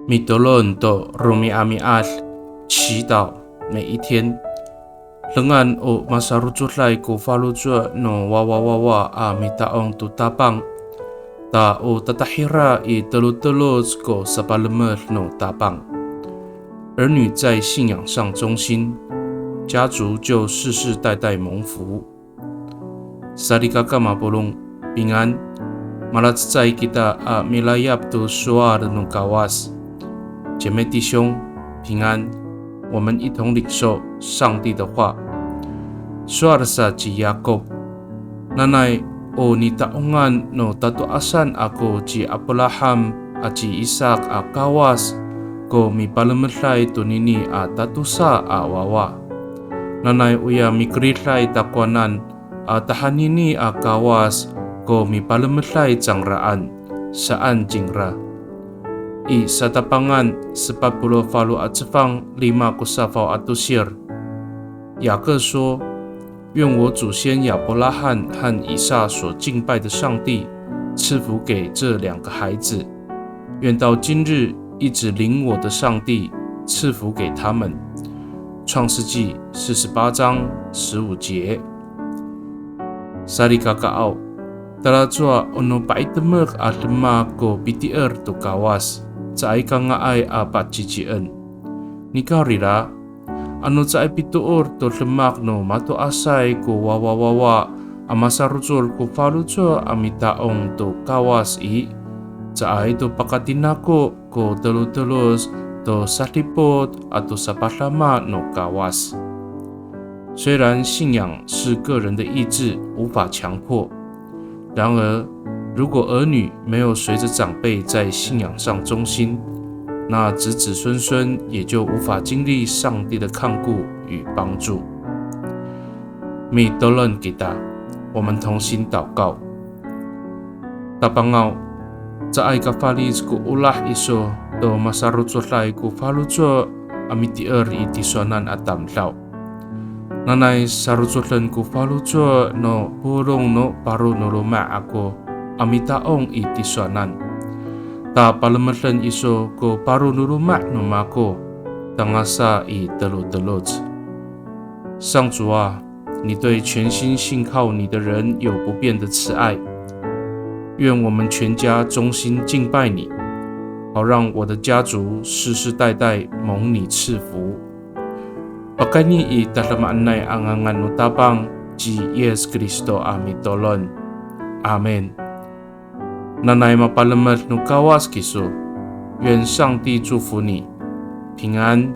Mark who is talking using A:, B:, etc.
A: 米多伦多罗米阿米阿祈祷每一天。Lengan o masarucut lai ko falujua no wawawawa a mitaong tutapang ta o tatahira i telut-telut ko sapalemer no tapang。儿女在信仰上忠心，家族就世世代代蒙福。Sarikaka mapulong平安，malatsai kita a milayap tu suar no kawas。姐妹弟兄，平安，我们一同领受上帝的话。Suar sa ji Yakob, nanay o ni taongan no tatuasan ako ji Abraham at ji Isaac a kawas ko mi palametlay tunini a tatusa a wawa. Nanay uya mikritlay takwanan a tahanini a kawas ko mi palametlay jangraan saan jingra. I sa tapangan 40 falu at sefang 5 kusafaw at tusir。雅各说：愿我祖先亚伯拉罕和以撒所敬拜的上帝赐福给这2个孩子，愿到今日一直领我的上帝赐福给他们。创世纪48章15节。Sarikakaau talajua ono paitemer atma ko bitier tu kawas caai kangaai apat cicien. Nikarira ano caai pituor to lemak no mato asai ko wawawawa amasarujol ko falujua amitaong to kawas i caai to pakatinako ko telus-telus to salipot atau sapatlama no kawas。虽然信仰是个人的意志，无法强迫，然而如果儿女没有随着长辈在信仰上忠心，那子子孙孙也就无法经历上帝的看顾与帮助。米多伦给他，我们同心祷告。Tapangau sa ay kafalis ko ulah iso do masarutlay ko falujua amitier itisonan atamlaw。Nanay sarutlan ko falujua no purong no paru no luma ako amitaong itisonan。Ta palamatlan iso ko paru no luma no mako tangasa i telut-telut。上主啊，你对全心信靠你的人有不变的慈爱，愿我们全家忠心敬拜你，好让我的家族世世代代蒙你赐福。Pakani i talamaan na angangan no tapang ji Yes Kristo amitolon. Amen。Nanay mapalamat no kawas kiso，愿上帝祝福你，平安。